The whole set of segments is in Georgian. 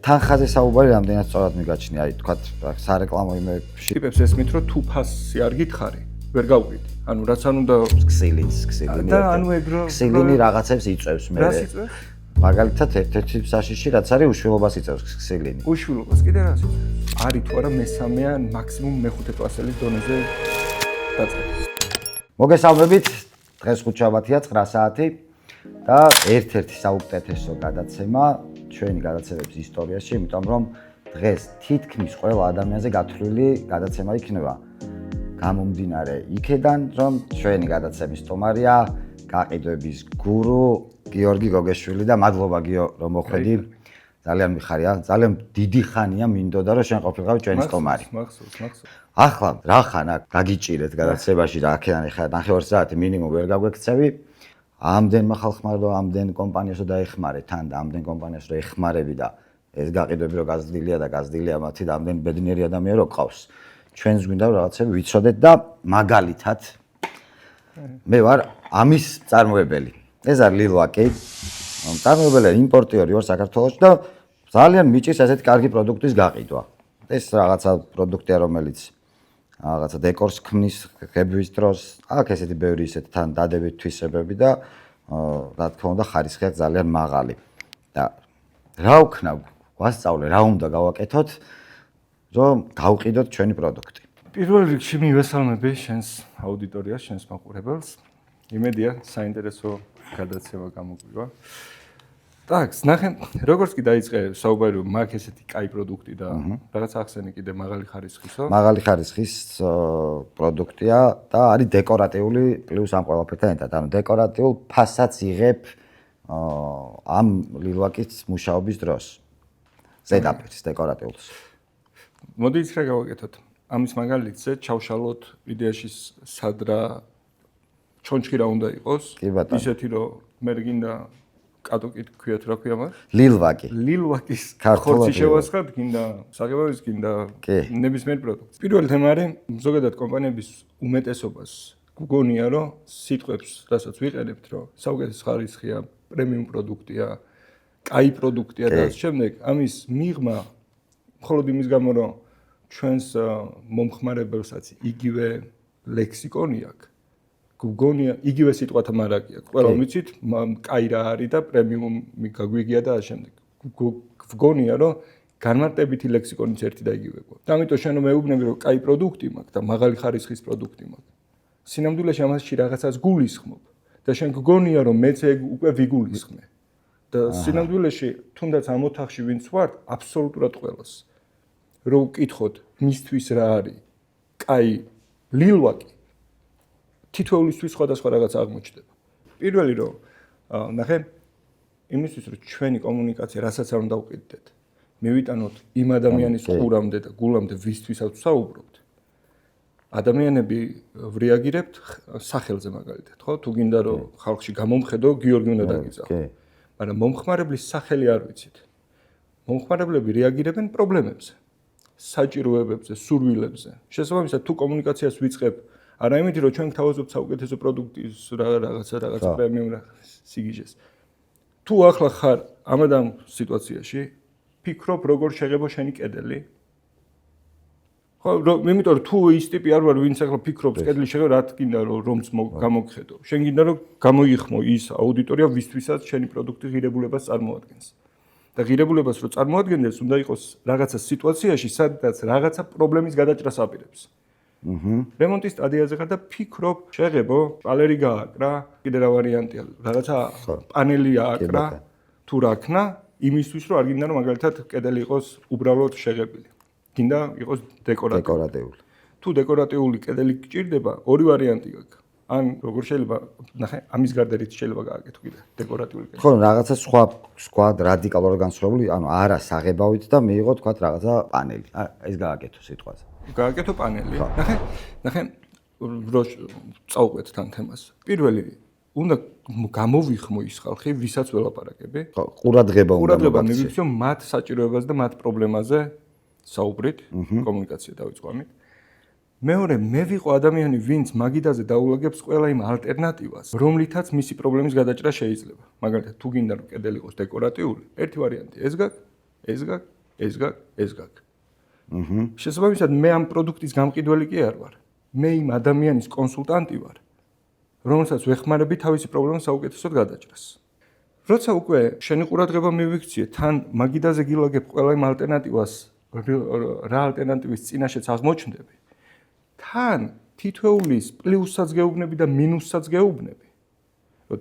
თანხაზე საუბარი რამდენად სწორად მიგაჩნია, აი თქვა სარეკლამო იმებში. ტიპებს ესმით, რომ თუ ფასი არ გითხარი, ვერ გავყიდი. ანუ რაც არ უნდა ქსილინი. და ანუ ეგრო ქსილინი რაღაცებს იწევს მე. რას იწევს? მაგალითად ერთ-ერთი საშიში რაც არის უშვილობას იწევს ქსილინი. უშვილობას კიდე რას იწევს? არის თუ არა მესამე ან მაქსიმუმ მეხუთე კლასელის დონეზე დაწყება. მოგესალმებით, დღეს ხუთშაბათია 9 საათი და ერთ-ერთი საუკეთესო გადაცემა ჩვენი გადაცემების ისტორიაში, იმიტომ რომ დღეს თითქმის ყველა ადამიანზე გათვლილი გადაცემა იქნება. გამომდინარე იქედან, რომ ჩვენი გადაცემის სტუმარია გაყიდვების გურუ გიორგი გოგეშვილი და მადლობა გიო რომ მოხვედი. ძალიან მიხარია, ძალიან დიდი ხანია მინდოდა რომ შენ ყოფილიყავი ჩვენი სტუმარი. მახსოვს. ახლა რა ხან აქ გაგიჭირეთ გადაცემაში და აქედან ახლა ნახევარი საათი მინიმუმ ვერ გაგვექცევი. ამდენმა ხალხმა რომ ამდენ კომპანიასო დაეხმარე თან და ამდენ კომპანიას რომ ეხმარები და ეს გაყიდვები რომ გაზრდილია მათი და ამდენ ბედნიერი ადამიანი რო ყავს. ჩვენს გვინდა რაღაცები ვიცოდეთ და მაგალითად მე ვარ ამის წარმოებელი. ეს არის ლილვაკი. წარმოებელი იმპორტიორი ვარ საქართველოში და ძალიან მიჭირს ასეთი კარგი პროდუქტის გაყიდვა. ეს რაღაცა პროდუქტია რომელიც რაღაცა დეკორს ქმნის ღებვის დროს. აქ ესეთი ბევრი ისეთი თან დადებით თვისებები და რა თქმა უნდა ხარისხია ძალიან მაღალი. და რა ვქნა ვასწავლე რა უნდა გავაკეთოთ რომ გავყიდოთ ჩვენი პროდუქტი. პირველ რიგში მივესალმები შენს აუდიტორიას, შენს მაყურებელს. იმედია საინტერესო გადაცემა გამოგვივა. так, ნახე, როგორც კი დაიწყე საუბარი რომ მაქვს ესეთი კაი პროდუქტი და რაღაც ახსენე კიდე მაღალი ხარისხისო. მაღალი ხარისხის პროდუქტია და არის დეკორატიული პლუს ამ ყველაფერთან ერთად. ანუ დეკორატიულ ფასაც იღებ ამ ლილვაკის მუშაობის დროს. ზედაპირს დეკორატიულს. მოდი ის რა გავაკეთოთ. ამის მაგალითზე ჩავშალოთ იდეაში სადრა ჩონჩხი რა უნდა იყოს. ისეთი რომ მე გინდა კატოკით ქვიათ რა ქვია მას? ლილვაკი. ლილვაკის ხორცი შევასხათ, გინდა საღებავის, გინდა ნებისმიერ პროდუქტს. პირველი თემა არის ზოგადად კომპანიების უმეტესობას გგონია რომ სიტყვებს, რასაც ვიყენებთ, რომ საუკეთესო ხარისხია, პრემიუმ პროდუქტია, კაი პროდუქტია და ამ შემდეგ ამის მიღმა მხოლოდ იმის გამო რომ ჩვენს მომხმარებელსაც იგივე ლექსიკონი აქვს. გგონია იგივე სიტყვათა მარაკი აქვს. ყველა ვიცით, კაი რა არის და პრემიუმი გაგვიგია და ამ შემდეგ. გგონია რომ განმარტებითი ლექსიკონიც ერთი და იგივე გვაქვს. და ამიტომ შენ მეუბნები რომ კაი პროდუქტი მაქვს და მაღალი ხარისხის პროდუქტი მაქვს. სინამდვილეში ამასში რაღაცას გულისხმობ და შენ გგონია რომ მეც ეგ უკვე ვიგულისხმე. და სინამდვილეში თუნდაც ამ ოთახში ვინც ვართ, აბსოლუტურად ყველას. რომ ვკითხოთ მისთვის რა არის კაი ლილვაკი თითოეულისთვის სხვადასხვა რაღაც აღმოჩნდება. პირველი რომ ნახე იმისთვის რომ ჩვენი კომუნიკაცია რასაც არ უნდა ვყიდდეთ, მივიტანოთ იმ ადამიანის ყურამდე და გულამდე ვისთვისაც ვსაუბრობთ. ადამიანები ვრეაგირებთ სახელზე მაგალითად, ხო? თუ გინდა რომ ხალხში გამომხედო, გიორგი უნდა დაგიძახო. მაგრამ მომხმარებლის სახელი არ ვიცით. მომხმარებლები რეაგირებენ პრობლემებზე, საჭიროებებზე, სურვილებზე. შესაბამისად, თუ კომუნიკაციას ვიწყებ არა იმით, რომ ჩვენ გთავაზობთ საუკეთესო პროდუქტის რაღაცა პრემიუმ სიგიჟეს. თუ ახლა ხარ ამ სიტუაციაში, ფიქრობ როგორ შეღებო შენი კედელი. ხო, იმიტომ რომ თუ ის ტიპი არ ვარ, ვინც ახლა ფიქრობს კედელი შეღებო, რა გინდა რომც გამოგხედო. შენ გინდა რომ გამოიხმო ის აუდიტორია, ვისთვისაც შენი პროდუქტი ღირებულებას წარმოადგენს. და ღირებულებას რო წარმოადგენდეს, უნდა იყოს რაღაცა სიტუაციაში, სადაც რაღაცა პრობლემის გადაჭრას აპირებს. რემონტის სტადიაზე ხარ და ფიქრობ, შეღებო, პალერი გააკრა, კიდე რა ვარიანტია, რაღაცა პანელი ააკრა, თუ რა ქნა, იმისთვის რომ არ გინდა რომ მაგალითად კედელი იყოს უბრალოდ შეღებილი. გინდა იყოს დეკორატიული. თუ დეკორატიული კედელი გჭირდება, ორი ვარიანტი გაქვს. ან როგორ შეიძლება, ნახე, ამის გარდა რით შეიძლება გააკეთო კიდე დეკორატიული კედელი. ხო, რაღაცა სხვა რადიკალურად განსხვავებული, ანუ არა საღებავით და მიიღო თქვა რაღაცა პანელი. ეს გააკეთო სიტყვაზე. გააკეთო პანელი. ნახე, რო წავყვეთ თან თემას. პირველი უნდა გამოვიხმო ის ხალხი, ვისაც ველაპარაკები. ყურადღება მივიქცევ მათ საჭიროებაზე და მათ პრობლემაზე საუბრით, კომუნიკაცია დავიწყო ამით. მეორე, მე ვიყო ადამიანი, ვინც მაგიდაზე დაულაგებს ყველა იმ ალტერნატივას, რომლითაც მისი პრობლემის გადაჭრა შეიძლება. მაგალითად, თუ გინდა რომ კედელი იყოს დეკორატიული, ერთი ვარიანტი ეს გაქვს, ეს გაქვს. შესაბამისად მე ამ პროდუქტის გამყიდველი კი არ ვარ. მე იმ ადამიანის კონსულტანტი ვარ, რომელსაც ვეხმარები თავისი პრობლემა საუკეთესოდ გადაჭრას. როცა უკვე შენი ყურადღება მივიქციე, თან მაგიდაზე გილაგებ ყველა იმ ალტერნატივას, რა ალტერნატივის წინაშეც აღმოჩნდები, თან თითოეულის პლუსსაც გეუბნები და მინუსსაც გეუბნები.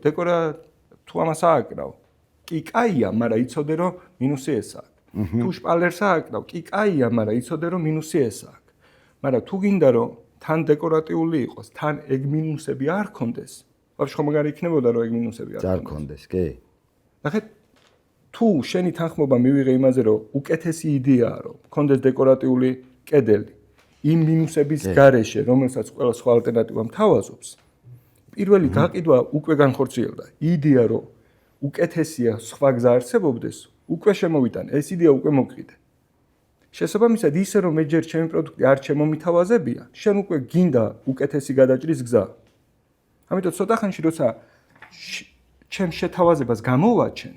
დეკორა თუ ამას ააკრავ, კი კაია, მაგრამ იცოდე რომ მინუსი ესაა. თუ შპალერს ააკრავ, კი კაია, მაგრამ იცოდე რომ მინუსი ესაა. მაგრამ თუ გინდა რომ თან დეკორატიული იყოს, თან ეგ მინუსები არ ქონდეს, ვაფშე ხომ არ იქნებოდა რომ ეგ მინუსები არ ქონდეს, კი. ნახეთ, თუ შენი თანხმობა მივიღე იმაზე რომ უკეთესი იდეაა რომ ქონდეს დეკორატიული კედელი იმ მინუსების გარეშე, რომელსაც ყველა სხვა ალტერნატივა მთავაზობს, პირველი გაყიდვა უკვე განხორციელდა. იდეა რომ უკეთესია სხვა გზა არსებობდეს, უკვე შემოვიტანე, ეს იდეა უკვე მოგყიდე. შესაბამისად, ისე რომ მე ჯერ ჩემი პროდუქტი არ შემომითავაზებია, შენ უკვე გინდა უკეთესი გადაჭრის გზა. ამიტომ ცოტა ხანში როცა ჩემ შეთავაზებას გამოვაჩენ,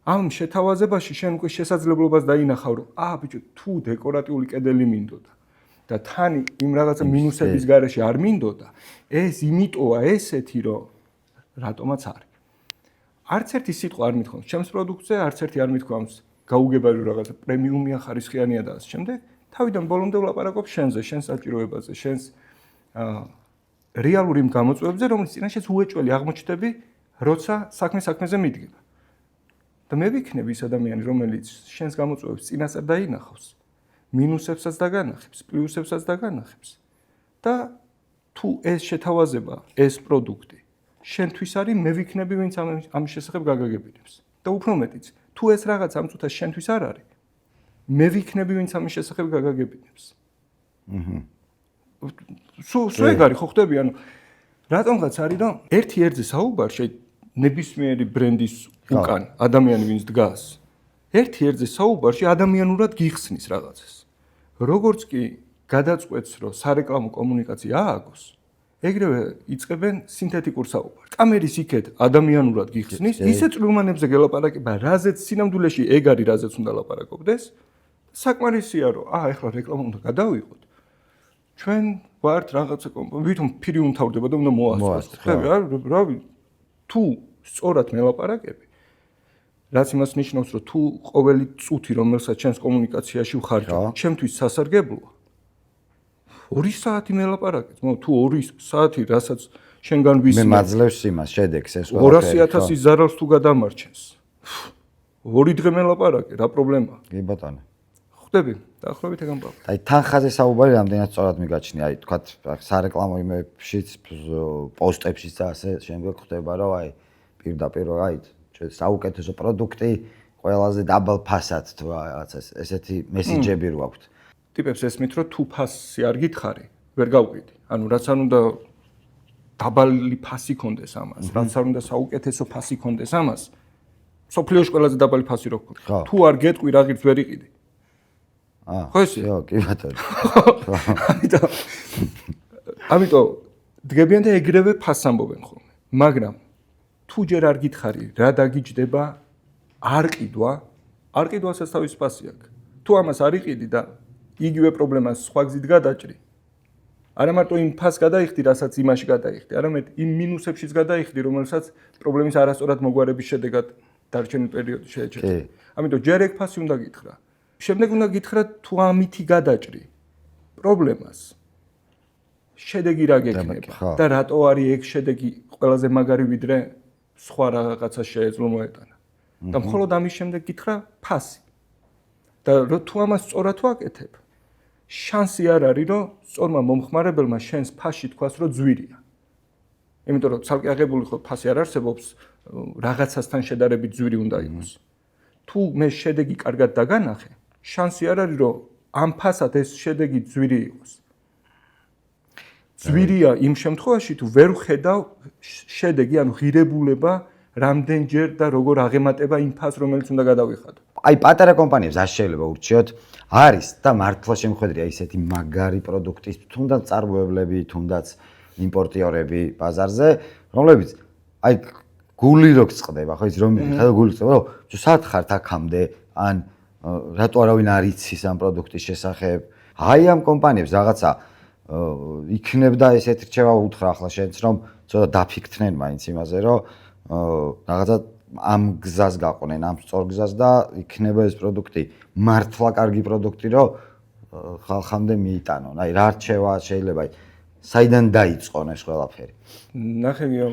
ამ შეთავაზებაში შენ უკვე შესაძლებლობას დაინახავ, რომ ბიჭო, თუ დეკორატიული კედელი მინდოდა და თან იმ რაღაცა მინუსების გარეშე არ მინდოდა, ეს იმიტოა ესეთი, რომ რატომაც არის. არც ერთი სიტყვა არ მithქვამს ჩემს პროდუქტზე, არც ერთი არ მithქვამს გაუგებარი რაღაცა პრემიუმია, ხარისხიანია და ასე შემდეგ. თავიდან ბოლომდე ვლაპარაკობ შენზე, შენს საჭიროებაზე, შენს რეალურ იმ გამოწვევებზე, რომელიც წინაშეც უეჭველი აღმოჩნდები, როცა საქმეზე მიდგება. და მე ვიქნები ის ადამიანი, რომელიც შენს გამოწვევებს წინასწარ დაინახავს, მინუსებსაც დაგანახებს, პლუსებსაც დაგანახებს. და თუ ეს შეთავაზება, ეს პროდუქტი შენთვის არის, მე ვიქნები, ვინც ამ შესახებ გაგაგებინებს. და უფრო მეტიც, თუ ეს რაღაც ამ წუთას შენთვის არ არის, მე ვიქნები, ვინც ამ შესახებ გაგაგებინებს. სულ ეგ არის, ხო ხდები, ანუ რატომღაც არის, რომ ერთი ერთზე საუბარში ნებისმიერი ბრენდის უკან ადამიანი ვინც დგას, ერთი ერთზე საუბარში ადამიანურად გიხსნის რაღაცას. როგორც კი გადაწყვეტს, რომ სარეკლამო კომუნიკაცია ააგოს, ეგრევე იწყებენ სინთეტიკურ საუბარს. კამერის იქეთ ადამიანურად გიხსნის, ისე წვრილმანებზე გელაპარაკება, რაზეც სინამდვილეში ეგ არის, რაზეც უნდა ლაპარაკობდეს. საკმარისია, რომ ეხლა რეკლამა უნდა გადავიღოთ. ჩვენ ვართ რაღაცა კომპანია, ვითომ ფირი უმთავრდება და უნდა მოასწროს. რავი, თუ სწორად მელაპარაკები, რაც იმას ნიშნავს, რომ თუ ყოველი წუთი, რომელსაც ჩვენს კომუნიკაციაში ვხარჯავ, ჩემთვის სასარგებლოა. 2 საათი მელაპარაკეთ, თუ 2 საათი, რასაც შენგან ვისმენ. მე მაძლევს იმას, შედეგს ეს ყველაფერი. 200,000 ზარალს თუ გადამარჩენს. 2 დღე მელაპარაკე, რა პრობლემაა? კი ბატონო. ხვდები, დაახლოებით ეგ ამბავ. აი თანხაზე საუბარი რამდენად სწორად მიგაჩნია, აი თქვათ სარეკლამო იმებშიც, პოსტებშიც და ასე შემდეგ ხდება, რომ აი პირდაპირ აი საუკეთესო პროდუქტი ყველაზე დაბალ ფასად თუ რაღაც ესეთი მესიჯები რო აქვთ. ტიპებს ესმით, რომ თუ ფასი არ გითხარი, ვერ გავყიდი. ანუ რაც არ უნდა დაბალი ფასი ქონდეს ამას, რაც არ უნდა საუკეთესო ფასი ქონდეს ამას, სოფლიოში ყველაზე დაბალი ფასი რო ქონდეს. თუ არ გეტყვი რა ღირს ვერ იყიდი. ხო ესე? კი ბატონო. ამიტომ დგებიან და ეგრევე ფასს ამბობენ ხოლმე. მაგრამ თუ ჯერ არ გითხარი, რა დაგიჯდება, არ ყიდვასაც თავის ფასი აქვს. თუ ამას არ იყიდი და იგივე პრობლემას სხვა გზით გადაჭრი, არა მარტო იმ ფასს გადაიხდი, რასაც იმაში გადაიხდი, არამედ იმ მინუსებშიც გადაიხდი, რომელსაც პრობლემის არასწორად მოგვარების შედეგად დარჩენილ პერიოდში შეეჩერდა. ამიტომ ჯერ ეგ ფასი უნდა გითხრა. შემდეგ უნდა გითხრა, თუ ამითი გადაჭრი პრობლემას, შედეგი რა გექნება და რატო არის ეგ შედეგი ყველაზე მაგარი ვიდრე სხვა რაღაცას შეეძლო მოეტანა. და მხოლოდ ამის შემდეგ გითხრა ფასი. და თუ ამას სწორად ვაკეთებ, შანსი არ არის, რომ სწორმა მომხმარებელმა შენს ფასში თქვას, რომ ძვირია. იმიტომ რომ ცალკე აღებული ხო ფასი არ არსებობს, რაღაცასთან შედარებით ძვირი უნდა იყოს. თუ მე შედეგი კარგად დაგანახე, შანსი არ არის, რომ ამ ფასად ეს შედეგი ძვირი იყოს. ძვირია იმ შემთხვევაში, თუ ვერ ვხედავ შედეგი, ანუ ღირებულება რამდენჯერ და როგორ აღემატება იმ ფასს, რომელიც უნდა გადავიხადო. აი პატარა კომპანიებს არ შეიძლება ურჩიოთ, არის და მართლა შემხედრია ისეთი მაგარი პროდუქტის, თუნდაც წარმოებლები, თუნდაც იმპორტიორები ბაზარზე, რომლებიც აი გული რო გწყდება, ხო ის რომ ხედავ გული გწყდება, რომ საათ ხართ აქამდე, ან რატო არავინ არ იცის ამ პროდუქტის შესახებ. აი ამ კომპანიებს რაღაცა იქნებდა ესეთ რჩევა უთხრა ახლა შენც რომ ცოტა დაფიქრდნენ მაინც იმაზე რომ რაღაცა ამ გზას გაყვნენ ამ სწორ გზას და იქნება ეს პროდუქტი მართლა კარგი პროდუქტი რომ ხალხამდე მიიტანონ. აი რა რჩევა შეიძლება საიდან დაიწყონ ეს ყველაფერი. ნახევია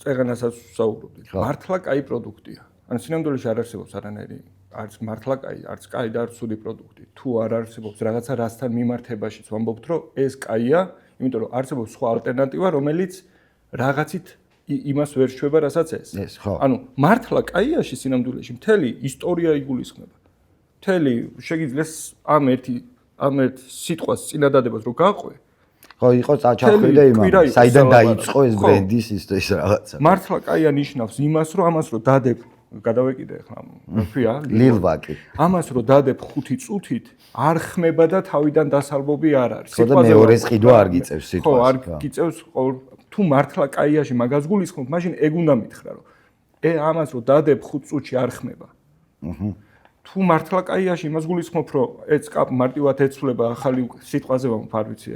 წეგანასაც ვსაუბრობდით. მართლა კაი პროდუქტია. ან სინამდვილეში არ არსებობს არანაირი არც მართლა კაი, არც კაი და არც ცუდი პროდუქტი. თუ არ არსებობს რაღაცა რასთან მიმართებაშიც ვამბობთ, რომ ეს კაია, იმიტომ რომ არსებობს სხვა ალტერნატივა, რომელიც რაღაცით იმას ვერ შვება, რასაც ეს. ანუ მართლა კაიაში სინამდვილეში მთელი ისტორია იგულისხმება. მთელი შეგიძლიათ ამ ერთ სიტყვას წინადადებას რო გაყვე. ხო, იყო წაჩახვი და იმან, საიდან დაიწყო ეს ბრენდის ის რაღაცა. მართლა კაია ნიშნავს იმას, რომ ამას რო დადებ გადავეკიდე ახლა თქვია ლილვაკი. ამას რო დადებ 5 წუთით არ ხმება და თავიდან დასალბობი არ არის. ხო და მეორეს ყიდვა არ გიწევს სიტყვას. ხო, არ გიწევს თუ მართლა კაიაში მაგას გულისხმობ, მაშინ ეგ უნდა მითხრა რომ ამას რო დადებ 5 წუთში არ ხმება. თუ მართლა კაიაში იმას გულისხმობ, რომ ეს მარტივად ეცვლება ახალი სიტყვაზე ვამბობ, არ ვიცი,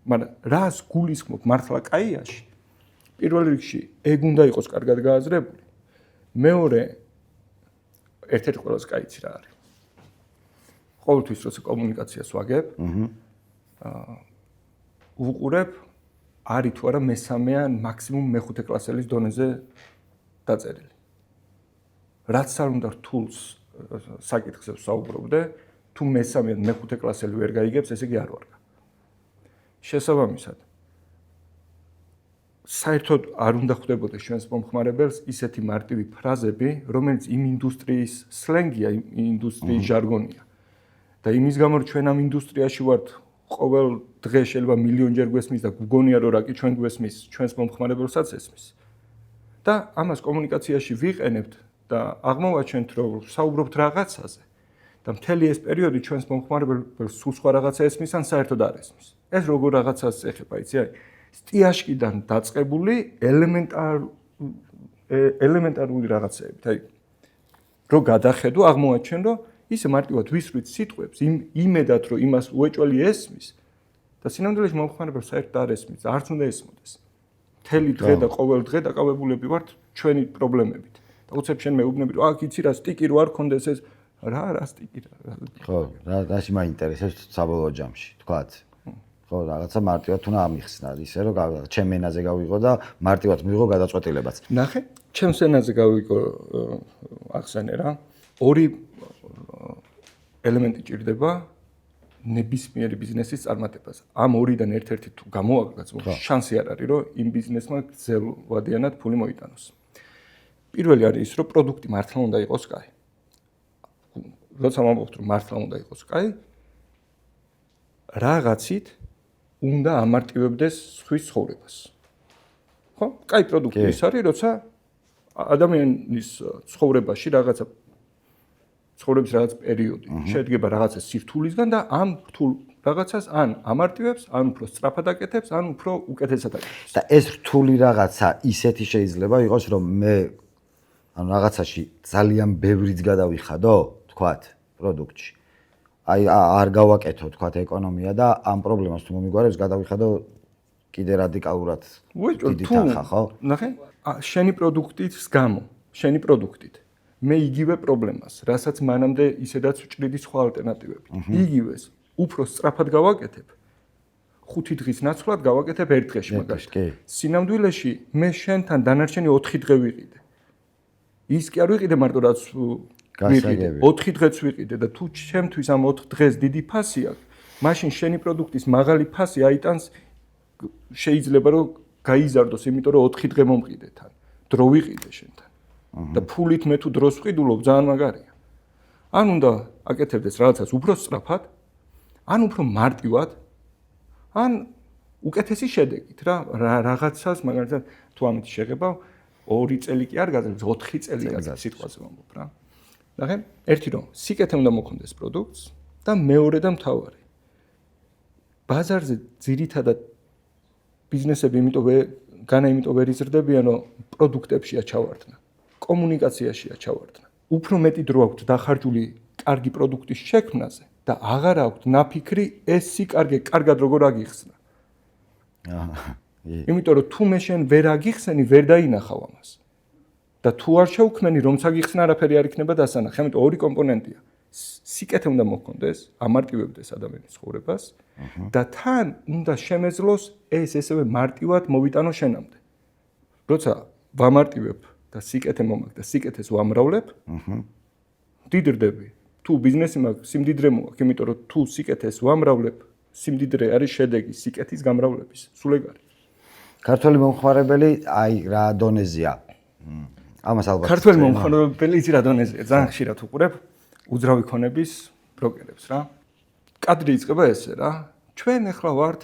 მაგრამ რას გულისხმობ მართლა კაიაში? პირველ რიგში ეგ უნდა იყოს კარგად გააზრებული. მეორე ერთ-ერთი ყველაზე კაიცი რა არის. ყოველთვის როცა კომუნიკაციას ვაგებ, ვუყურებ არის თუ არა მესამე ან მაქსიმუმ მეხუთე კლასელის დონეზე დაწერილი. რაც არ უნდა რთულს საკითხზე ვსაუბრობდე, თუ მესამე ან მეხუთე კლასელი ვერ გაიგებს, ესე იგი არ ვარ. შესაბამისად, საერთოდ არ უნდა ხვდებოდეს ჩვენს მომხმარებელს ისეთი მარტივი ფრაზები, რომელიც იმ ინდუსტრიის სლენგია, იმ ინდუსტრიის ჟარგონია. და იმის გამო რომ ჩვენ ამ ინდუსტრიაში ვართ, ყოველ დღე შეიძლება მილიონჯერ გვესმის და გგონია რომ რა კი ჩვენ გვესმის, ჩვენს მომხმარებელსაც ესმის. და ამას კომუნიკაციაში ვიყენებთ და აღმოვაჩენთ რომ საუბრობთ რაღაცაზე და მთელი ეს პერიოდი ჩვენს მომხმარებელს სულ სხვა რაღაცა ესმის ან საერთოდ არ ესმის. ეს როგორ რაღაცას ეხება, იცი აი სტიაშკიდან დაწყებული ელემენტარული რაღაცეებით. აი რო გადახედო, აღმოაჩენ რომ ისე მარტივად ვისვრით სიტყვებს, იმედად რომ იმას უეჭველი ესმის და სინამდვილეში მომხმარებელს საერთოდ არ ესმის, არც უნდა ესმოდეს. მთელი დღე და ყოველ დღე დაკავებულები ვართ ჩვენი პრობლემებით. და უცებ შენ მეუბნები რომ აქ იცი რა სტიკი რო არ ქონდეს ეს რა სტიკი რა. ხო, რაში მაინტერესებს საბოლოო ჯამში, თქვათ. ხო, რაღაცა მარტივად უნდა ამიხსნა, ისე რომ ჩემ ენაზე გავიღო და მარტივად მივიღო გადაწყვეტილებაც. ნახე, ჩემს ენაზე გავიღო ახსენე რა. ორი ელემენტი ჭირდება ნებისმიერი ბიზნესის წარმატებას. ამ ორიდან ერთ-ერთი თუ გამოვაგდაც, შანსი არ არის, რომ იმ ბიზნესმა გრძელვადიანად ფული მოიტანოს. პირველი არის ის, რომ პროდუქტი მართლა უნდა იყოს კაი. როცა ვამბობთ, რომ მართლა უნდა იყოს კაი, რაღაცით უნდა ამარტივებდეს სხვის ცხოვრებას. ხო? კაი პროდუქტი ის არის, როცა ადამიანის ცხოვრებაში ცხოვრების რაღაც პერიოდი შედგება რაღაცა სირთულისგან და ამ რთულ რაღაცას ან ამარტივებს, ან უფრო სწრაფად აკეთებს, ან უფრო უკეთესად აკეთებს. და ეს რთული რაღაცა ისეთი შეიძლება იყოს, რომ მე ანუ რაღაცაში ძალიან ბევრიც გადავიხადო, თქვათ, პროდუქტში. აი არ გავაკეთო, თქვათ, ეკონომია და ამ პრობლემას თუ მომიგوارებს გადავიხადო კიდე რადიკალურად დიდი თანხა, ხო? ნახე, შენი პროდუქტის გამო, შენი პროდუქტით მე იგივე პრობლემას, რასაც მანამდე ისედაც ვჭრიდი სხვა ალტერნატივებით. იგივეს უფრო სწრაფად გავაკეთებ. 5 დღის ნაცვლად გავაკეთებ 1 დღეში მაგალითად. სინამდვილეში მე შენთან დანარჩენი 4 დღე ვიყიდე. ის კი არ ვიყიდე მარტო რაც ვიყიდე, 4 დღეც ვიყიდე და თუ ჩემთვის ამ 4 დღეს დიდი ფასი აქვს, მაშინ შენი პროდუქტის მაღალი ფასი აიტანს შეიძლება რომ გაიზარდოს, იმიტომ რომ 4 დღე მომყიდე თან. დრო ვიყიდე შენთან. და ფულით მე თუ დროს ვყიდულობ, ძალიან მაგარია. ან უნდა აკეთებდეს რაღაცას უფრო სწრაფად, ან უფრო მარტივად, ან უკეთესი შედეგით რა, რაღაცას მაგალითად თუ ამით შეგება 2 წელი კი არ გაძლევს, 4 წელი გაძლევს სიტყვაზე ვამბობ რა. ნახე, ერთი რომ სიკეთე უნდა მოქონდეს პროდუქტს და მეორე და მთავარი. ბაზარზე ძირითადად ბიზნესები იმიტომ ვერ იზრდებიან, რომ პროდუქტებშია ჩავარდნა, კომუნიკაციაშია ჩავარდნა. უფრო მეტი დრო აქვთ დახარჯული კარგი პროდუქტის შექმნაზე და აღარ აქვთ ნაფიქრი ეს სიკარგე კარგად როგორ აგიხსნა. იმიტომ რომ თუ მე შენ ვერ აგიხსენი, ვერ დაინახავ ამას. და თუ არ შევქმენი, რომც აგიხსნა, არაფერი არ იქნება დასანახი. ამიტომ ორი კომპონენტია. სიკეთე უნდა მოხონდეს, ამარტივებდეს ადამიანის ცხოვრებას და თან უნდა შემეძლოს ეს ესევე მარტივად მოვიტანო შენამდე. როცა ვამარტივებ და სიკეთე მომაქვს და სიკეთეს ვამრავლებ, მდიდრდები. თუ ბიზნესი მაქვს, სიმდიდრე მოაქვს, იმიტომ რომ თუ სიკეთეს ვამრავლებ, სიმდიდრე არის შედეგი სიკეთის გამრავლების. სულ ეგ არის. ქართველი მომხმარებელი აი რა დონეზეა? ამას ალბათ. ქართველი მომხმარებელი იცი რა დონეზეა? ძალიან ხშირად უყურებ უძრავი ქონების ბროკერებს რა. კადრი იწყება ესე რა. ჩვენ ახლა ვართ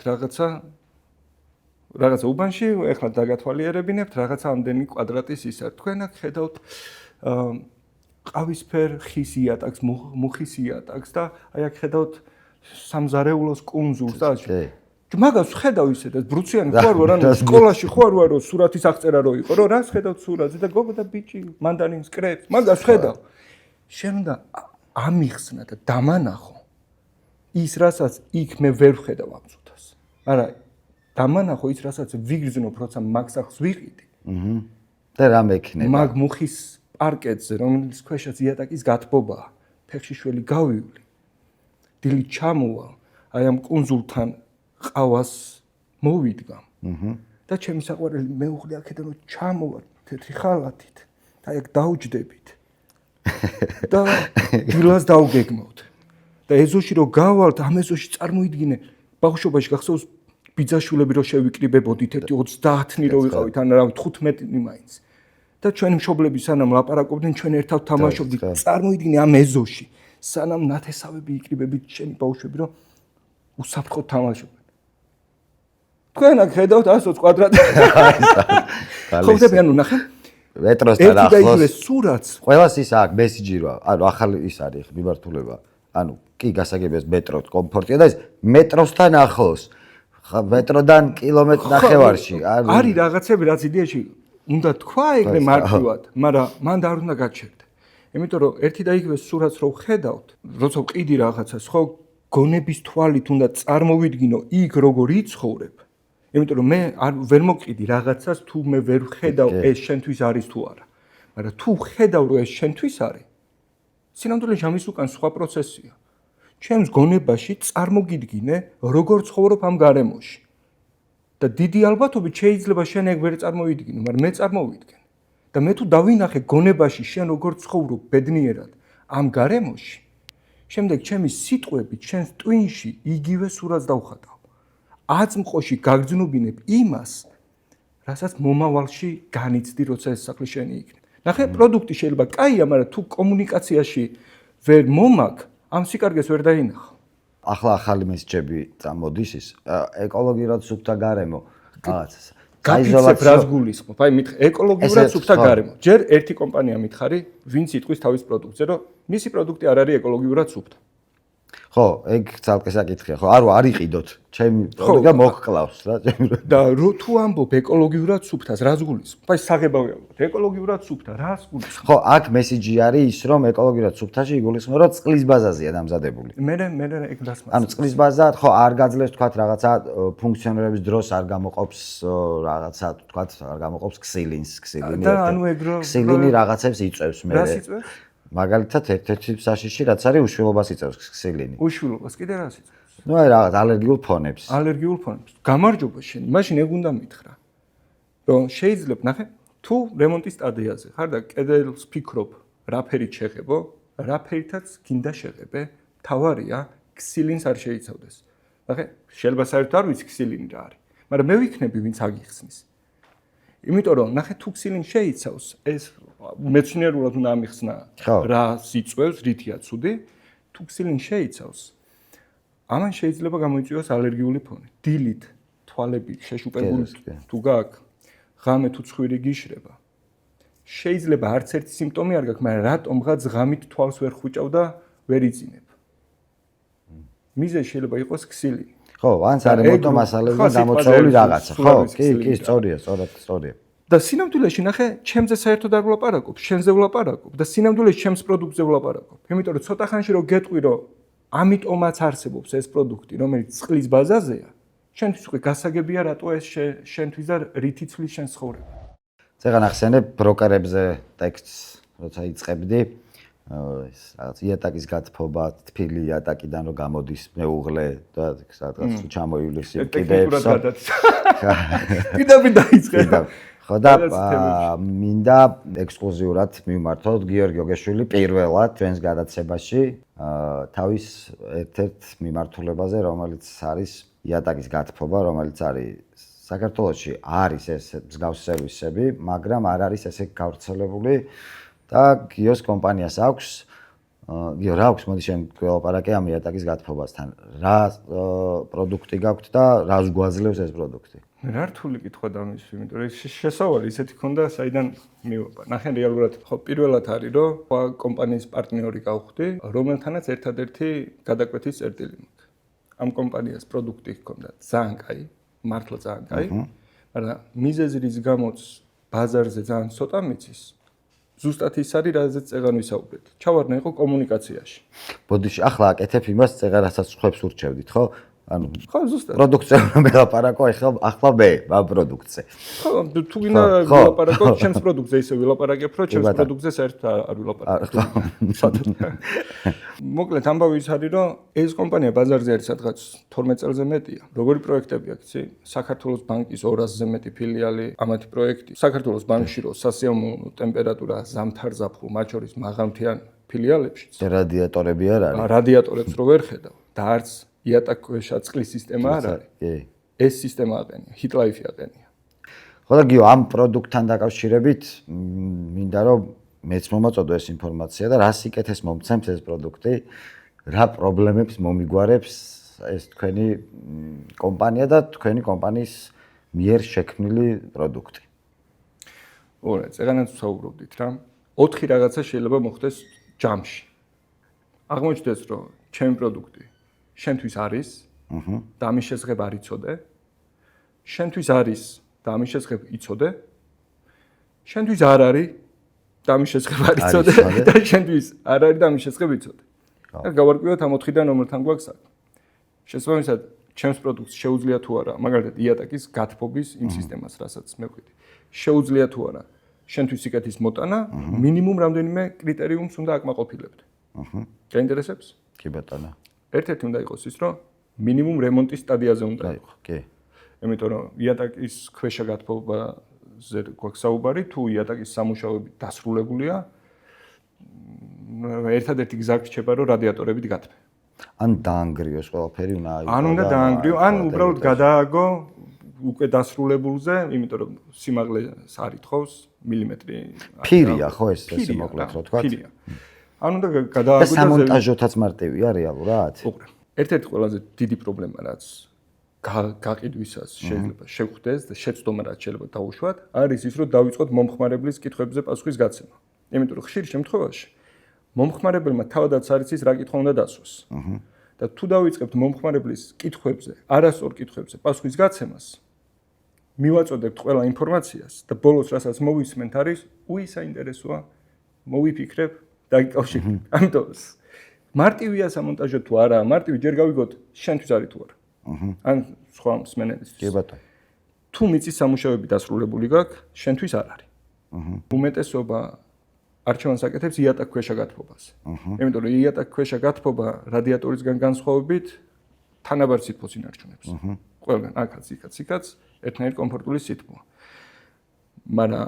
რაღაცა უბანში, ახლა დაგათვალიერებინებთ რაღაცა ამდენი კვადრატის ისა. თქვენ აქ ხედავთ ყავისფერ ხის იატაკს, მუხის იატაკს და აი აქ ხედავთ სამზარეულოს კუნძულს და მაგას ხედავ ისე და ბრუციანი ხო არ ვარ, ანუ სკოლაში ხო არ ვარ, რომ სურათის აღწერა რო იყო, რომ რას ხედავთ სურათზე და გოგო და ბიჭი მანდარინს კრეფს, მაგას ხედავ. შენ უნდა ამიხსნა და დამანახო ის, რასაც იქ მე ვერ ვხედავ ამ წუთას. არა, დამანახო ის, რასაც ვიგრძნობ, როცა მაგ სახს ვიყიდი. და რა მექნება? მაგ მუხის პარკეტზე, რომელიც ქვეშაც იატაკის გათბობაა, ფეხში შველი გავივლი. დილით ჩამოვა, აი ამ კუნძულთან ყავას მოვიდგა. და ჩემი საყვარელი მეუღლე აქედან რომ ჩამოვა თეთრი ხალათით და აი აქ დაუჯდებით. და დილას დავგეგმავთ. და ეზოში რომ გავალთ, ამ ეზოში წარმოიდგინე, ბავშვობაში გახსოვს ბიძაშვილები რომ შევიკრიბებოდით, ერთი 30-ნი რო ვიყავით, ან რა 15-ნი მაინც. და ჩვენი მშობლები სანამ ლაპარაკობდნენ, ჩვენ ერთად თამაშობდით. წარმოიდგინე ამ ეზოში, სანამ ნათესავები იკრიბებით შენი ბავშვები, რომ უსაფრთხოდ თამაშობენ. თქვენ აქ ხედავთ 120 კვადრატი. ხო ხდება, ანუ ნახე. მეტროსთან ახლოს. სურათს. ყველას ის აქვს მესიჯი რა. ანუ ახალი ის არის მიმართულება. ანუ კი გასაგებია მეტროთ კომფორტია და ის მეტროსთან ახლოს. მეტროდან კილომეტრი ნახევარში. არის რაღაცები, რაც იდეაში უნდა თქვა ეგრე მარტივად, მაგრამ მან და არ უნდა გაჩერდე. იმიტომ რომ ერთი და იგივე სურათს რო ხედავთ, როცა ვყიდი რაღაცას, ხო გონების თვალით უნდა წარმოვიდგინო იქ როგორ იცხოვრებ. იმიტომ რომ მე ვერ მოვყიდი რაღაცას თუ მე ვერ ვხედავ ეს შენთვის არის თუ არა. მაგრამ თუ ხედავ რომ ეს შენთვის არის, სინამდვილეში ამის უკან სხვა პროცესია. ჩემს გონებაში წარმოგიდგინე როგორ ცხოვრობ ამ გარემოში. და დიდი ალბათობით შეიძლება შენ ეგ ვერ წარმოვიდგინო, მაგრამ მე წარმოვიდგენ. და მე თუ დავინახე გონებაში შენ როგორ ცხოვრობ ბედნიერად ამ გარემოში, შემდეგ ჩემი სიტყვებით შენს ტვინში იგივე სურათს დავხატავ. აწმყოში გაგრძნობინებ იმას, რასაც მომავალში განიცდი, როცა ეს სახლი შენი იქნება. ნახე, პროდუქტი შეიძლება კაია, მაგრამ თუ კომუნიკაციაში ვერ მომაგ, ამ სიკარგეს ვერ დაინახავ. ახლა ახალი მესიჯები წამოდის ის ეკოლოგიურად სუფთა გარემო რაღაცას. გაიზოლაციო რას გულისხმობ? აი მითხე ეკოლოგიურად სუფთა გარემო. ჯერ ერთი კომპანია მითხარი, ვინც იტყვის თავის პროდუქტზე, რომ მისი პროდუქტი არ არის ეკოლოგიურად სუფთა. ხო, ეგ ცალკე საკითხია, ხო, არ იყიდოთ. ჩემი პროდუქტი მოგკლავს რა, ჩემი. და თუ ამბობ ეკოლოგიურად სუფთას, რას გულისხმობ? აი საღებავი ალბათ, ეკოლოგიურად სუფთა, რას გულისხმობ? ხო, აქ მესიჯი არის ის, რომ ეკოლოგიურად სუფთაში იგულისხმება, რომ წყლის ბაზაზია დამზადებული. მე ეგ დასმას. ანუ წყლის ბაზა, ხო, არ გაძლევს თქვათ რაღაცა ფუნქციონირების დროს არ გამოყოფს რაღაცა, თქვათ, არ გამოყოფს ქსილინს. და ანუ ეგ ქსილინი რაღაცებს იწევს მე. რას იწევს? მაგალითად ერთ-ერთი საშიში რაც არის უშვილობას იწევს ქსილინი. უშვილობას კიდე რას იწევს? ნუ აი რაღაც ალერგიულ ფონებს. ალერგიულ ფონებს. გამარჯობა შენ. მაშინ ეგ უნდა მითხრა. რომ შეიძლება, ნახე, თუ რემონტის სტადიაზე ხარ და კედელს ფიქრობ, რა ფერით შეღებო, რა ფერითაც გინდა შეღებე, თავარია ქსილინს არ შეიცავდეს. ნახე, შეიძლება საერთოდ არ ვიცი ქსილინი რა არის, მაგრამ მე ვიქნები ვინც აგიხსნის. იმიტომ რომ ნახე თუ ქსილინს შეიცავს, ეს მეცნიერულად უნდა ამიხსნა რა სიწვევს, რითია ცუდი, თუ ქსილინს შეიცავს. ამან შეიძლება გამოიწვიოს ალერგიული ფონი. დილით თვალები შეშუპებული თუ გაქვს, ღამე თუ ცხვირი გიშრება. შეიძლება არც ერთი სიმპტომი არ გაქვს, მაგრამ რატომღაც ღამით თვალს ვერ ხვიჭავ და ვერ იწინებ. მიზეზი შეიძლება იყოს ქსილინი. ხო, ანც არის მოტო მასალები და გამოწვეული რაღაცა. ხო, კი, სწორია. და სინამდვილეში ნახე, ჩემზე საერთოდ არ ვლაპარაკობ, შენზე ვლაპარაკობ და სინამდვილეში ჩემს პროდუქტზე ვლაპარაკობ. იმიტომ რომ ცოტა ხანში რომ გეტყვი, რომ ამიტომაც არსებობს ეს პროდუქტი, რომელიც წყლის ბაზაზეა, შენთვის უკვე გასაგებია, რატო ეს შენთვის და რითი ცვლის შენს ცხოვრება. წეგან ახსენებ ბროკერებზე ტექსტს, როცა იწყებდი, ეს რაღაც იატაკის გათფობა, თბილი იატაკიდან რომ გამოდის მეუღლე და სადღაც ჩამოივლის კიდეებს. კიდევ დაიწყე. ხო და მინდა ექსკლუზიურად მიმართოთ გიორგი ოგეშვილი პირველად ჩვენს გადაცემაში თავის ერთ-ერთ მიმართულებაზე, რომელიც არის იატაკის გათფობა, რომელიც არის საქართველოში არის ეს მსგავსი სერვისები, მაგრამ არ არის ესე გავრცელებული და გიოს კომპანიას აქვს გიო რა აქვს მოდი შენ გველაპარაკე ამ იატაკის გათფობასთან. რა პროდუქტი გაქვთ და რას გვაძლევს ეს პროდუქტი? რა რთული კითხვა დამის, იმიტომ რომ შესავალი ისეთი ქონდა, საიდან მივაპარ. ნახე რეალურად ხო პირველად არის რომ კომპანიის პარტნიორი გავხდი, რომელთანაც ერთადერთი გადაკვეთის წერტილი მაქვს. ამ კომპანიას პროდუქტი ჰქონდა ძალიან კაი, მართლა ძალიან კაი, მაგრამ მიზეზი რის გამოც ბაზარზე ძალიან ცოტა მიცის. ზუსტად ის არის, რაზეც წეგან ვისაუბრეთ. ჩავარდნა იყო კომუნიკაციაში. ბოდიში, ახლა აკეთებ იმას, წეგან რასაც ხვებს ურჩევდით, ხო? ანუ ხო, ზუსტად. პროდუქტზე რომ ველაპარაკო, ახლა მე ამ პროდუქტზე. ხო, თუ გინდა ვილაპარაკო, ჩემს პროდუქტზე ისე ვილაპარაკებ, რომ ჩემს პროდუქტზე საერთოდ არ ვილაპარაკებ. მოკლედ, ამბავი ის არის, რომ ეს კომპანია ბაზარზე არის სადღაც 12 წელზე მეტია. როგორი პროექტები აქვს, იცი? საქართველოს ბანკის 200-ზე მეტი ფილიალი, ამათი პროექტი. საქართველოს ბანკში რო სასიამოვნო ტემპერატურა ზამთარ-ზაფხულ, მათ შორის მაღალმთიან ფილიალებშიც. რადიატორები არ არის. რადიატორებს რო ვერ ხედავ და არც იატაკქვეშა წყლის სისტემა არ არის. კი. ეს სისტემა აყენია, ჰიტლაიფი აყენია. ხო და გიო ამ პროდუქტთან დაკავშირებით მინდა რომ მეც მომაწოდო ეს ინფორმაცია და რა სიკეთეს მომცემს ეს პროდუქტი, რა პრობლემებს მომიგგვარებს ეს თქვენი კომპანია და თქვენი კომპანიის მიერ შექმნილი პროდუქტი. ორე, წეგანაც ვსაუბრობდით რა. 4 რაღაცა შეიძლება მოხდეს ჯამში. აღმოჩნდეს რომ ჩემი პროდუქტი შენთვის არის და ამის შესახებ არ იცოდე. შენთვის არის და ამის შესახებ იცოდე. შენთვის არ არის და ამის შესახებ არ იცოდე და შენთვის არ არის და ამის შესახებ იცოდე. და გავარკვიოთ ამ 4-დან რომელთან გვაქვს საქმე. შესაბამისად, ჩემს პროდუქტს შეუძლია თუ არა, მაგალითად იატაკის გათბობის იმ სისტემას, რასაც მე ვყიდი. შეუძლია თუ არა შენთვის სიკეთის მოტანა, მინიმუმ რამდენიმე კრიტერიუმს უნდა აკმაყოფილებდე. გაინტერესებს? კი ბატონო. ერთ-ერთი უნდა იყოს ის, რომ მინიმუმ რემონტის სტადიაზე უნდა იყოს. კი. იმიტომ რომ იატაკის ქვეშა გათბობაზე გვაქვს საუბარი, თუ იატაკის სამუშაოები დასრულებულია, ერთადერთი გზა რჩება, რომ რადიატორები გათბე. ან დაანგრიოს ყველაფერი უნდა აიღო. ან უნდა დაანგრიო, ან უბრალოდ გადააგო უკვე დასრულებულზე, იმიტომ რომ სიმაღლეს არ ითხოვს მილიმეტრი. ფირია ხო ეს მოკლედ რო თქვა. ფირია. ან უნდა გადააგო და სამონტაჟოთაც მარტივია რეალურად? უყურე. ერთ-ერთი ყველაზე დიდი პრობლემა რაც გაყიდვისას შეიძლება შევხვდეს და შეცდომა რაც შეიძლება დაუშვათ, არის ის რომ დავიწყოთ მომხმარებლის კითხვებზე პასუხის გაცემა. იმიტომ რომ ხშირ შემთხვევაში მომხმარებელმა თავადაც არ იცის რა კითხვა უნდა დასვას. და თუ დავიწყებთ მომხმარებლის კითხვებზე, არასწორ კითხვებზე პასუხის გაცემას, მივაწოდებთ ყველა ინფორმაციას და ბოლოს რასაც მოვისმენთ არის, საინტერესოა, მოვიფიქრებ, დაგიკავშირებ. ამიტომ მარტივია სამონტაჟო თუ არა, მარტივი ჯერ გავიგოთ შენთვის არის თუ არა. ან სხვა მსმენელისთვის. კი ბატონო. თუ მიწის სამუშაოები დასრულებული გაქვს, შენთვის არ არის. უმეტესობა არჩევანს აკეთებს იატაკქვეშა გათბობას. იმიტომ რომ იატაკქვეშა გათბობა რადიატორისგან განსხვავებით თანაბარ სითბოს ინარჩუნებს. ყველგან აქაც ერთნაირ კომფორტული სითბოა. მაგრამ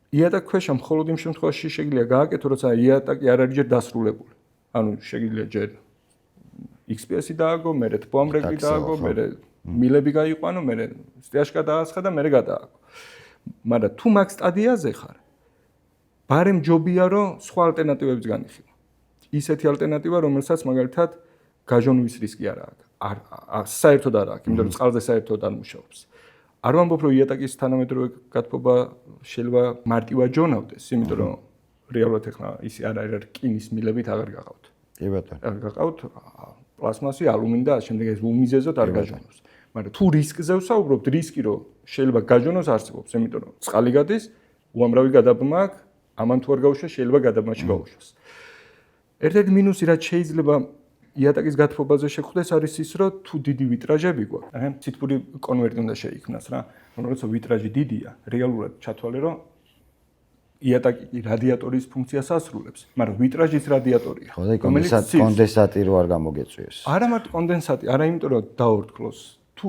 იატაკქვეშა მხოლოდ იმ შემთხვევაში შეიძლება გააკეთო, როცა იატაკი არ არის ჯერ დასრულებული. ანუ შეიძლება ჯერ XPS-ი დააგო, მერე თბოამრეკლი დააგო, მერე მილები გაიყვანო, მერე სტიაშკა დაასხა და მერე გადააგო. მაგრამ თუ მაგ სტადიაზე ხარ, ბარემ ჯობია რომ სხვა ალტერნატივებიც განიხილო. ისეთი ალტერნატივა, რომელსაც მაგალითად გაჟონვის რისკი არ აქვს. საერთოდ არ აქვს, იმიტომ რომ წყალზე საერთოდ არ მუშაობს. არ ვამბობ რომ იატაკის თანამედროვე გათბობა შეიძლება მარტივად ჯონავდეს, იმიტომ რომ რეალურად ახლა ისე არ არის რკინის მილებით აღარ გaqავთ. კი ბატონო. არ გaqავთ პლასმასი, ალუმინი და შემდეგ ეს უმიზეზოდ არ გაჟონავს. მაგრამ თუ რისკზე ვსაუბრობთ, რისკი რომ შეიძლება გაჟონოს არსებობს, იმიტომ რომ წყალი გადის, უამრავი გადაბმა აქვს, ამან თუ არ გაუშვეს, შეიძლება გადაბმაში გაუშვას. ერთ-ერთი მინუსი რაც შეიძლება იატაკის გათბობაზე შეხვდეს არის ის, რომ თუ დიდი ვიტრაჟები გვაქვს, აი ციფრული კონვერტი უნდა შეიქმნას რა, როცა ვიტრაჟი დიდია, რეალურად ჩათვალე რომ იატაკი რადიატორის ფუნქციას ასრულებს, მაგრამ ვიტრაჟის რადიატორია. ხო და კონდენსატი რო არ გამოგეწვიოს. არა მარტო კონდენსატი, არა იმიტომ რომ დაორთქლოს, თუ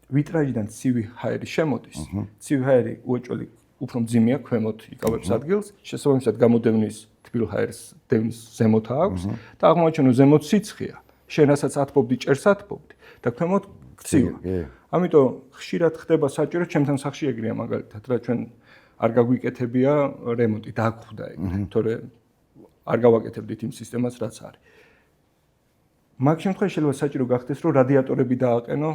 ვიტრაჟიდან ცივი ჰაერი შემოდის, ცივი ჰაერი უეჭველი უფრო მძიმეა ქვემოთ იკავებს ადგილს, შესაბამისად გამოდევნის თბილ ჰაერს დევნის ზემოთ აქვს და აღმოაჩენო ზემოთ სიცხეა. შენ რასაც ათბობდი, ჭერს ათბობდი და ქვემოთ გცივია. ამიტომ ხშირად ხდება საჭირო, ჩემთან სახლში ეგრეა მაგალითად, რა ჩვენ არ გაგვიკეთებია რემონტი, დაგვხვდა ეგ, თორე არ გავაკეთებდით იმ სისტემას, რაც არის. მაგ შემთხვევაში შეიძლება საჭირო გახდეს, რომ რადიატორები დააყენო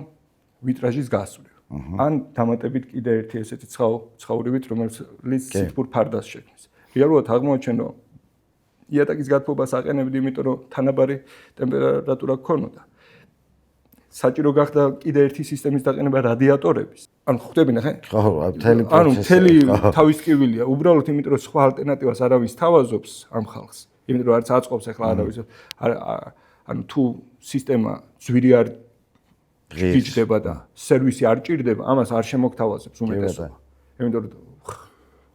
ვიტრაჟის გასწვრივ. ან დამატებით კიდე ერთი ესეთი ცხაურივით, რომელიც ციფრულ ფარდას შექმნის. რეალურად აღმოაჩენო იატაკის გათბობას აყენებდი, იმიტომ რომ თანაბარი ტემპერატურა გქონოდა. საჭირო გახდა კიდე ერთი სისტემის დაყენება რადიატორების. ანუ ხვდებინა ხე? ხო, მთელი თავის ტკივილია. უბრალოდ იმიტომ რომ სხვა ალტერნატივას არავის თავაზობს ამ ხალხს. იმიტომ რომ არც აწყობს ახლა არავის. ანუ თუ სისტემა ძვირი არ გიჩდება და სერვისი არ ჭირდება, ამას არ შემოგთავაზებს უმეტესობა. იმიტომ რომ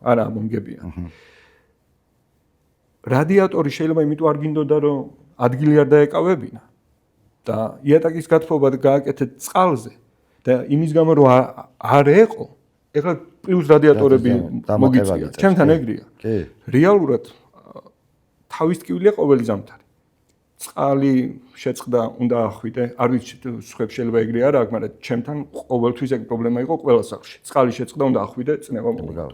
არა მომგებია. რადიატორი შეიძლება იმიტომ არ გინდოდა რომ ადგილი არ დაეკავებინა და იატაკის გათბობა გააკეთეთ წყალზე და იმის გამო რომ არ ეყო, ეხლა პლუს რადიატორები მოგიწია. ჩემთან ეგრეა. რეალურად თავის ტკივილია ყოველი ზამთარი. წყალი შეწყდა, უნდა ახვიდე, არ ვიცი სხვებს შეიძლება ეგრე არ აქვს, მაგრამ ჩემთან ყოველთვის ეგ პრობლემა იყო ყველა სახლში. წყალი შეწყდა, უნდა ახვიდე, წნევა მოვიდო.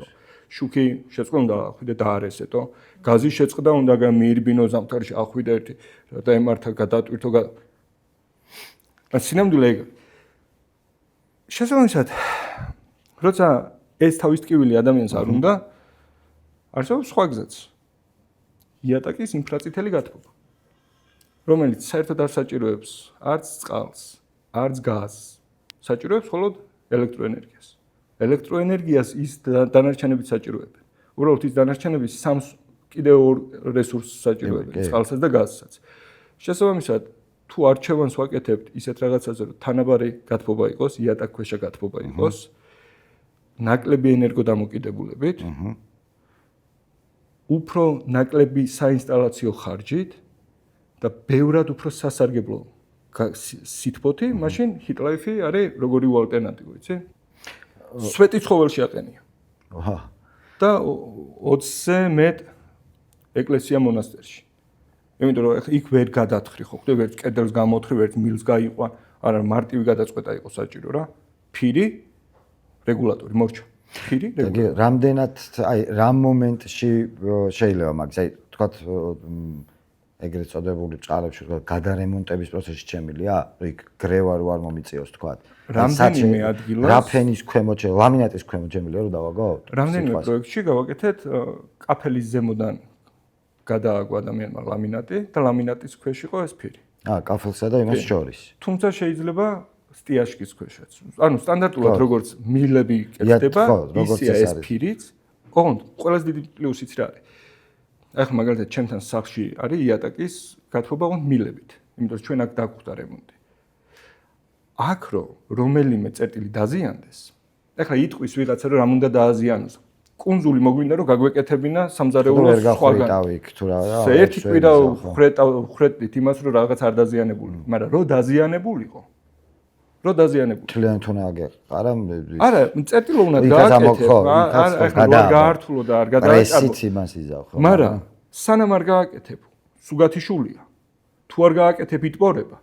შუქი შეწყდა, უნდა ახვიდე და არ ესეთო. გაზი შეწყდა, უნდა მიირბინო ზამთარში, ახვიდე ერთი და ემართა გადატვირთო. სინამდვილე ეგ. შესაბამისად, როცა ეს თავის ტკივილი ადამიანს არ უნდა, არსებობს სხვა გზაც. იატაკის ინფრაწითელი გათბობა. რომელიც საერთოდ არ საჭიროებს არც წყალს, არც გაზს, საჭიროებს მხოლოდ ელექტროენერგიას. ელექტროენერგიას ის დანარჩენებით საჭიროებენ. უბრალოდ ის დანარჩენები სამს კიდევ ორ რესურსს საჭიროებენ, წყალსაც და გაზსაც. შესაბამისად, თუ არჩევანს ვაკეთებთ ისეთ რაღაცაზე, რომ თანაბარი გათბობა იყოს, იატაკქვეშა გათბობა იყოს, ნაკლები ენერგოდამოკიდებულებით, უფრო ნაკლები საინსტალაციო ხარჯით და ბევრად უფრო სასარგებლო სითბოთი, მაშინ ჰიტლაიფი არის როგორი ალტერნატივა, იცი? სვეტი ცხოველში აყენია. აჰა. და 20-ზე მეტ ეკლესია მონასტერში. იმიტომ რომ იქ ვერ გადათხრი ხო, ხდე ვერ კედელს გამოთხრი, ვერ მილს გაიყვა, არა მარტივი გადაწყვეტა იყო საჭირო რა. ფირი რეგულატორი მორჩა. ფირი რეგულატორი. რამდენად, აი, რამ მომენტში შეიძლება მაგას, აი, თქვათ ეგრეთ წოდებული წყარებში გადარემონტების პროცესში ჩემილია, იქ გრევა რო არ მომიწიოს თქვათ. რამდენიმე ადგილას რა ფენის ქვემოთ, ლამინატის ქვემოთ ჩემილია რომ დავაგავოთ. რამდენიმე პროექტში გავაკეთეთ კაფელის ზემოდან გადააგვა ადამიანმა ლამინატი და ლამინატის ქვეშ იყო ეს ფირი. კაფელსა და იმას შორის. თუმცა შეიძლება სტიაშკის ქვეშაც. ანუ სტანდარტულად როგორც მილები კეთდება, ისეა ეს ფირიც. ოღონდ ყველაზე დიდი პლუსიც რა არის? ახლა მაგალითად ჩემთან სახლში არის იატაკის გათბობა ოღონდ მილებით, იმიტომ რომ ჩვენ აქ დაგვხდა რემონტი. აქ რომელიმე წერტილი დაზიანდეს, ახლა იტყვის ვიღაცა რომ რამ უნდა დააზიანოს. კუნძული მოგვინდა რომ გაგვეკეთებინა სამზარეულოს სხვაგან. ერთი კვირა ხრეტით იმას რომ რაღაც არ დაზიანებული, მაგრამ რო დაზიანებულიყო. თლიანი თუნა არა არა, წერტილო უნდა გააკეთო, არ გაართულო და არ გადააჭაბო. პრესიც იმას იზავ ხო? მაგრამ სანამ არ გააკეთებ, სუგათიშულია. თუ არ გააკეთებ იტბორება.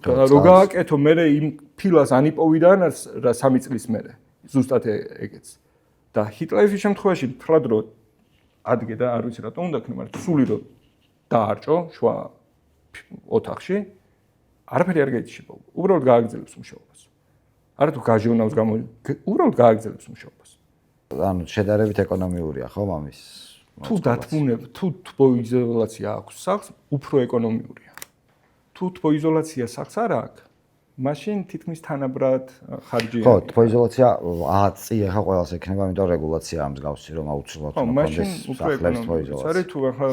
რო გააკეთო, მე იმ ფილას ანიპოვიდან რა 3 წლის მერე. ზუსტად ეგეც. და ჰიტლაიფის შემთხვევაში თლად რო ადგე და არ ვიცი რატომ უნდა ქნა, მაგრამ სული რო დაარჭო შუა ოთახში, არაფერი არ გაიჩება. უბრალოდ გააგრძელებს მუშაობას. არა თუ გაჟონავს უბრალოდ გააგრძელებს მუშაობას. ანუ შედარებით ეკონომიურია ხო მამის? თუ დათმუნებ, თუ თბოიზოლაცია აქვს სახლს, უფრო ეკონომიურია. თუ თბოიზოლაცია სახლს არ აქვს, მაშინ თითქმის თანაბრად ხარჯია. ხო, თბოიზოლაცია 10 წი ახლა ყველას ექნება, იმიტომ რეგულაცია მსგავსი რომ აუცილებლად ხო, მაშინ კონდეს უფრო სახლებს ეკონომიკურია. თბოიზოლაცია. არის თუ ახლა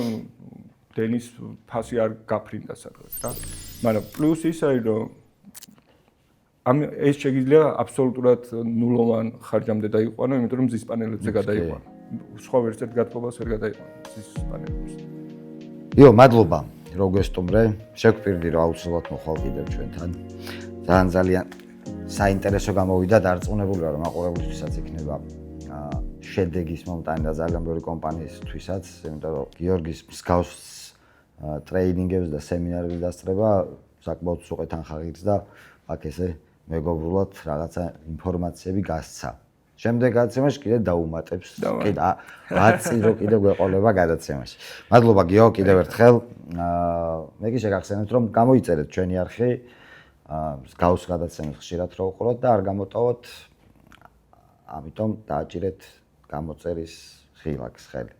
დენის ფასი არ გაფრინდა სადღაც რა. მაგრამ პლუს ის არის რომ ეს შეიძლება აბსოლუტურად ნულოვან ხარჯამდე დაიყვანო, იმიტომ რომ მზის პანელებზე გადაიყვანო. სხვა ვერსიად გათბობას ვერ გადაიყვანო მზის პანელებზე. იო, მადლობა რომ გესტუმრე. შეგპირდი რომ აუცილებლად მოხვალ კიდევ ჩვენთან. ძალიან საინტერესო გამოვიდა, დარწმუნებული ვარ რომ მაყურებლისთვისაც იქნება შედეგის მომტანი და ძალიან ბევრი კომპანიისთვისაც, იმიტომ რომ გიორგის მსგავს ტრეინინგებს და სემინარების დასწრება საკმაოდ სუყეთ ანხაღირს და აქ ესე მეგობრულად რაღაცა ინფორმაციები გასცა. შემდეგ გადაცემაში კიდე დაუმატებს, კიდე 10 წი რო კიდე გვეყოლება გადაცემაში. მადლობა გიო კიდევ ერთხელ. მე კი შეგახსენებთ რომ გამოიწერეთ ჩვენი არხი, მსგავს გადაცემას ხშირად რო უყუროთ და არ გამოტოვოთ, ამიტომ დააჭირეთ გამოწერის ხილაკს ხელი.